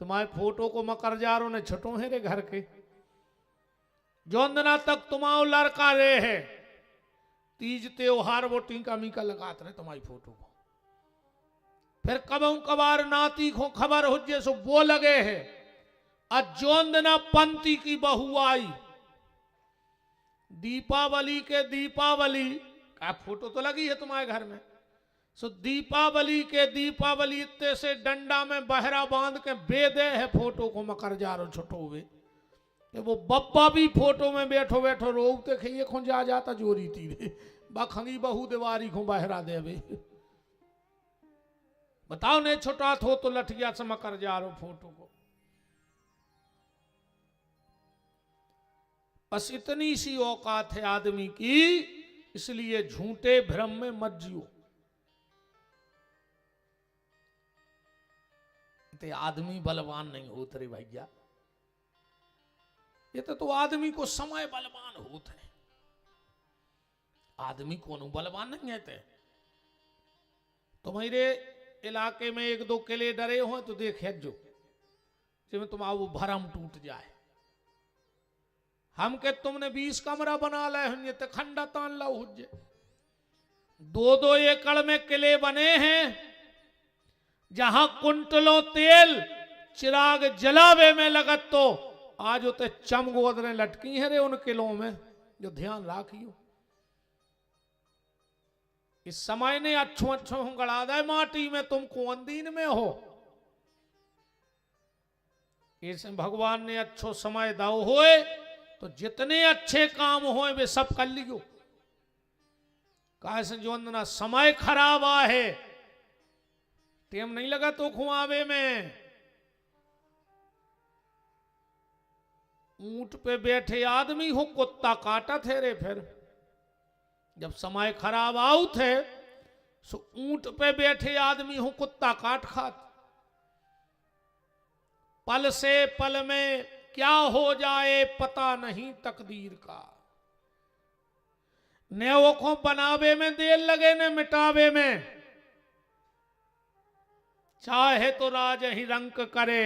तुम्हारे फोटो को मकरजारों ने छटो है रे घर के। जोंदना तक तुम्हारो लड़का रे है, तीज त्योहार वो टीका मीका लगाते रहे तुम्हारी फोटो को। फिर कबों कबार नाती को खबर हो जे सो वो लगे है। अजोंदना पंथी की बहू आई, दीपावली के दीपावली का फोटो तो लगी है तुम्हारे घर में। सो दीपावली के दीपावली इतने से डंडा में बहरा बांध के बेदे है फोटो को मकरजारो छुटो हुए। वो बप्पा भी फोटो में बैठो बैठो रोते खिए खो जा जाता जोरी तीरे बखंगी बहू दीवारी को बहरा देवे। बताओ ने छोटा थो तो लठिया से मकरजारो फोटो को। बस इतनी सी औकात है आदमी की, इसलिए झूठे भ्रम में मत जियो। आदमी बलवान नहीं होते रे भैया, ये तो आदमी को समय बलवान होते हैं, आदमी को बलवान नहीं है। तुम्हारे इलाके में एक दो किले डरे हो तो देखे जो जिसमें तुम्हारा वो भरम टूट जाए। हम के तुमने 20 कमरा बना लाए होंगे तो खंडा तान ला हुज्जे। 2-2 एकड़ में किले बने हैं, जहां कुंटलों तेल चिराग जलावे में लगत तो आज होते चमगोदरें लटकी है रे उन किलों में, जो ध्यान राखियो। इस समय ने अच्छो अच्छो गड़ा दे माटी में, तुम कौन दीन में हो। इस भगवान ने अच्छो समय दाओ होए तो जितने अच्छे काम होए वे सब कर लियो। कहा से जो अंदना समय खराब है, टेम नहीं लगा तो खुआवे में। ऊंट पे बैठे आदमी हो कुत्ता काटा थे रे। फिर जब समय खराब आऊ थे सो ऊंट पे बैठे आदमी हो कुत्ता काट खात। पल से पल में क्या हो जाए पता नहीं तकदीर का। ने वो को बनावे में देर लगे ने मिटावे में। चाहे तो राज ही रंक करे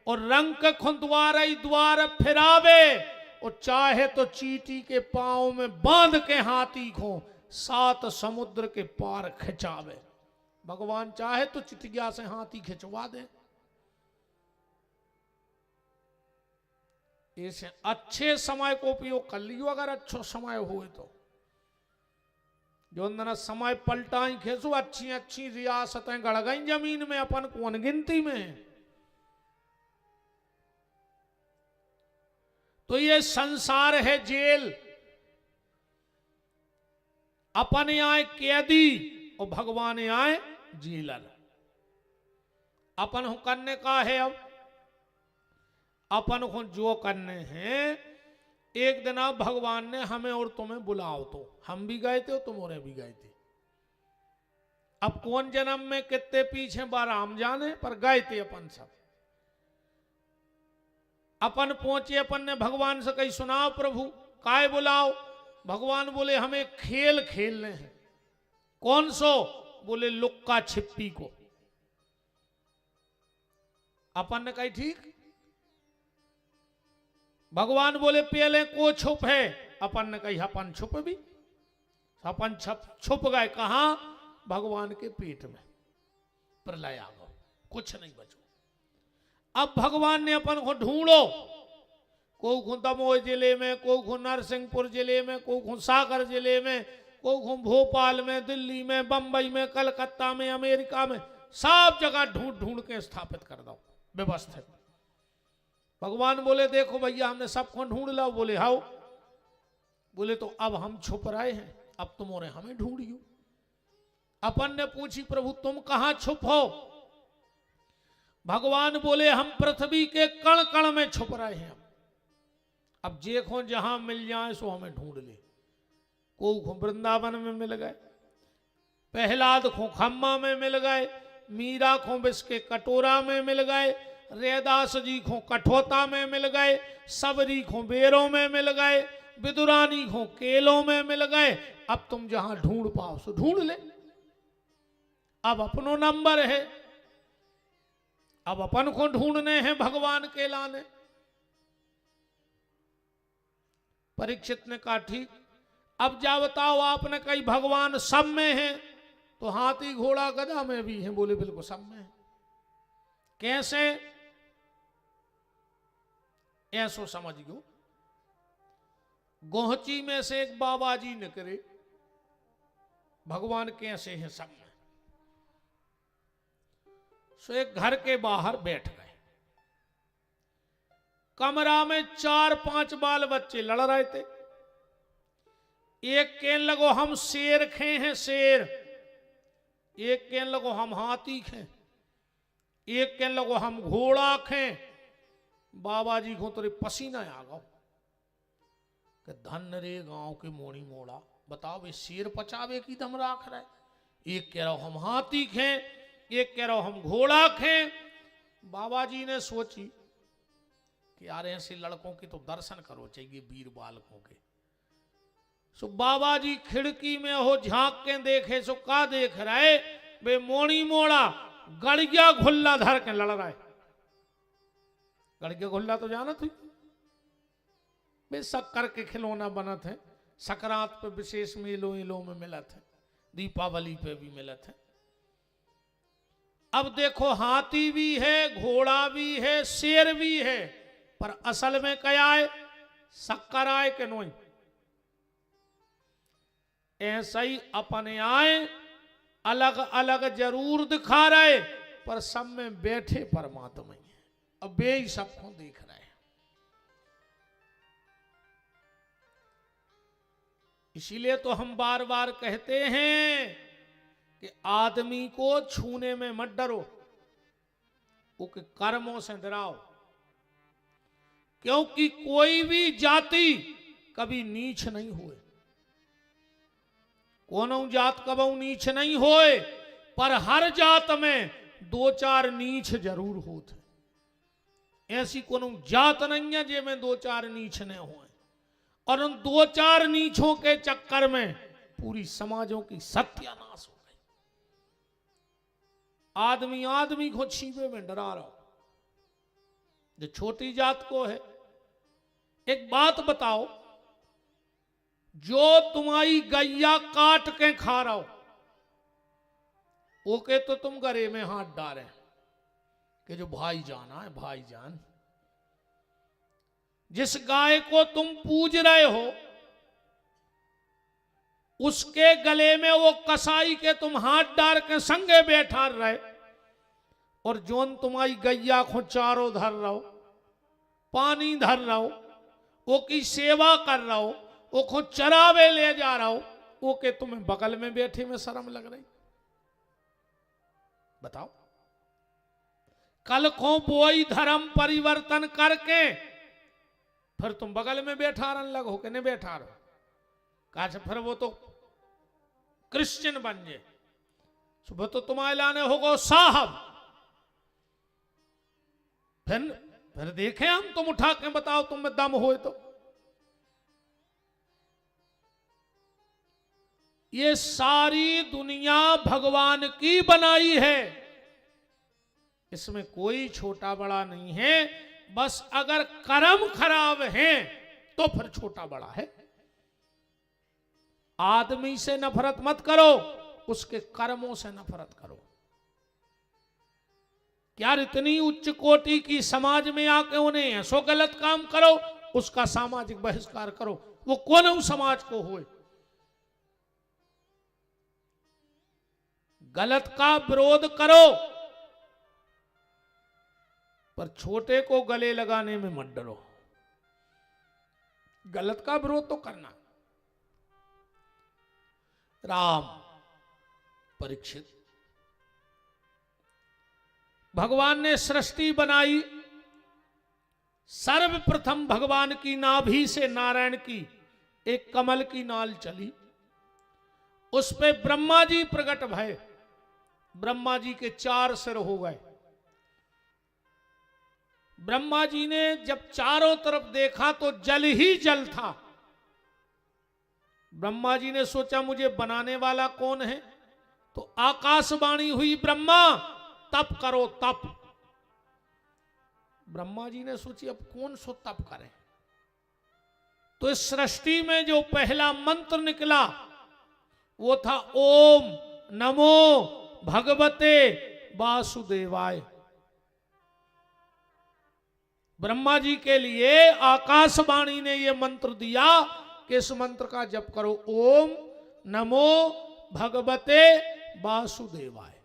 और रंक खुंदवार ही द्वार फिरावे, और चाहे तो चीटी के पांव में बांध के हाथी को 7 समुद्र के पार खिंचावे। भगवान चाहे तो चितिया से हाथी खिंचवा दे। इसे अच्छे समय को उपयोग कर लियो, अगर अच्छो समय हुए तो। जो अंदर समय पलटा ही खेसो, अच्छी अच्छी रियासतें गड़ गई जमीन में, अपन कौन गिनती में। तो ये संसार है जेल, अपन आए कैदी और भगवान आए जेलर। अपन करने का है, अब अपन को जो करने हैं। एक दिन अब भगवान ने हमें और तुम्हें बुलाओ, तो हम भी गए थे और तुम और भी गए थे। अब कौन जन्म में कितने पीछे बार हम जाने, पर गए थे अपन सब। अपन पहुंचे, अपन ने भगवान से कही सुनाओ प्रभु काय बुलाओ। भगवान बोले हमें खेल खेलने हैं। कौन सो? बोले लुक्का छिप्पी को। अपन ने कही ठीक। भगवान बोले पहले को छुप है। अपन ने कही अपन छुप भी। अपन छुप गए कहां? भगवान के पेट में। प्रलय आ गो, कुछ नहीं बचो। अब भगवान ने अपन को ढूंढो, को दमोह जिले में, को नरसिंहपुर जिले में, को सागर जिले में, को भोपाल में, दिल्ली में, बंबई में, कलकत्ता में, अमेरिका में, सब जगह ढूंढ ढूंढ के स्थापित कर दो व्यवस्थित। भगवान बोले देखो भैया हमने सबको ढूंढ ला। बोले हाउ। बोले तो अब हम छुप रहे हैं, अब तुम और हमें ढूंढियो। अपन ने पूछी प्रभु तुम कहां छुप हो? भगवान बोले हम पृथ्वी के कण कण में छुप रहे हैं। अब देखो जहां मिल जाए सो हमें ढूंढ ले। को वृंदावन में मिल गए, प्रहलाद को खम्मा में मिल गए, मीरा को विष के कटोरा में मिल गए, रैदास जी को कठोता में मिल गए, सबरी को बेरों में मिल गए, विदुरानी को केलों में मिल गए। अब तुम जहां ढूंढ पाओ सो ढूंढ ले। अब अपनो नंबर है, अब अपन को ढूंढने हैं भगवान के लाने। परीक्षित ने कहा ठीक, अब जा बताओ, आपने कही भगवान सब में है, तो हाथी घोड़ा गधा में भी हैं? बोले बिल्कुल सब में है। कैसे? ऐसो समझ गयो, गोहची में से एक बाबा जी निकले, भगवान कैसे हैं सब में। सो एक घर के बाहर बैठ गए, कमरा में 4-5 बाल बच्चे लड़ रहे थे। एक कहने लगो हम शेर खे हैं शेर, एक कहने लगो हम हाथी खे, एक कहने लगो हम घोड़ा खे। बाबा जी को तो पसीना आ गो कि धन रे गांव के मोड़ी मोड़ा, बताओ वे शेर पचावे की दम राख रहा है। एक कह रहा हम हाथी खे, एक कह रहा हम घोड़ा खे। बाबा जी ने सोची कि यार ऐसे लड़कों की तो दर्शन करो चाहिए, वीर बालकों के। सो बाबा जी खिड़की में हो झांक के देखे, सो का देख रहे, वे मोड़ी मोड़ा गड़िया घुल्ला धर के लड़ रहा है। गड़िया घुल्ला तो जाना थी, वे शक्कर के खिलौना बना थे, सकरात पे विशेष मेलों इलों में मिला था, दीपावली पे भी मिला था। अब देखो हाथी भी है, घोड़ा भी है, शेर भी है, पर असल में क्या है? शक्कर आए के नोई। ऐसा ही अपने आए अलग अलग जरूर दिखा रहे, पर सब में बैठे परमात्मा ही है। अब वे ही सबको देख रहे हैं। इसीलिए तो हम बार बार कहते हैं कि आदमी को छूने में मत डरो, उसके कर्मों से डराओ। क्योंकि कोई भी जाति कभी नीच नहीं हुए, कोनो जात कबू नीच नहीं होए, पर हर जात में 2-4 नीच जरूर होते। ऐसी कोनो जात नहीं है जिसमें 2-4 नीच न होए, और उन 2-4 नीचों के चक्कर में पूरी समाजों की सत्यानाश हो गई। आदमी आदमी को छीबे में डरा रहा, जो छोटी जात को है। एक बात बताओ, जो तुम्हारी गैया काट के खा रहा हो, ओके तो तुम गले में हाथ डाले कि जो भाई जाना है भाईजान। जिस गाय को तुम पूज रहे हो, उसके गले में वो कसाई के तुम हाथ डाल के संगे बैठा रहे, और जोन तुम्हारी गैया को चारों धर रहो, पानी धर रहो, वो की सेवा कर रहा हो, वो को चरावे ले जा रहा हो, वो के तुम्हें बगल में बैठे में शर्म लग रही? बताओ। कल को बोई धर्म परिवर्तन करके फिर तुम बगल में बैठा रन लगो कि नहीं बैठा रहो? कहा फिर वो तो क्रिश्चियन बन जाए, सुबह तो तुम्हारे लाने होगो साहब। फिर देखे हम, तुम उठा के बताओ तुम में दम हो तो। ये सारी दुनिया भगवान की बनाई है, इसमें कोई छोटा बड़ा नहीं है। बस अगर कर्म खराब है तो फिर छोटा बड़ा है। आदमी से नफरत मत करो, उसके कर्मों से नफरत करो। क्या इतनी उच्च कोटि की समाज में आके उन्हें ऐसो गलत काम करो, उसका सामाजिक बहिष्कार करो, वो कौन समाज को हुए। गलत का विरोध करो, पर छोटे को गले लगाने में मत डरो। गलत का विरोध तो करना। राम परीक्षित, भगवान ने सृष्टि बनाई, सर्वप्रथम भगवान की नाभि से नारायण की एक कमल की नाल चली, उस पे ब्रह्मा जी प्रकट भये। ब्रह्मा जी के 4 सिर हो गए। ब्रह्मा जी ने जब चारों तरफ देखा तो जल ही जल था। ब्रह्मा जी ने सोचा मुझे बनाने वाला कौन है, तो आकाशवाणी हुई, ब्रह्मा तप करो तप। ब्रह्मा जी ने सोची अब कौन सो तप करे, तो इस सृष्टि में जो पहला मंत्र निकला वो था ओम नमो भगवते वासुदेवाय। ब्रह्मा जी के लिए आकाशवाणी ने यह मंत्र दिया कि इस मंत्र का जप करो, ओम नमो भगवते वासुदेवाय।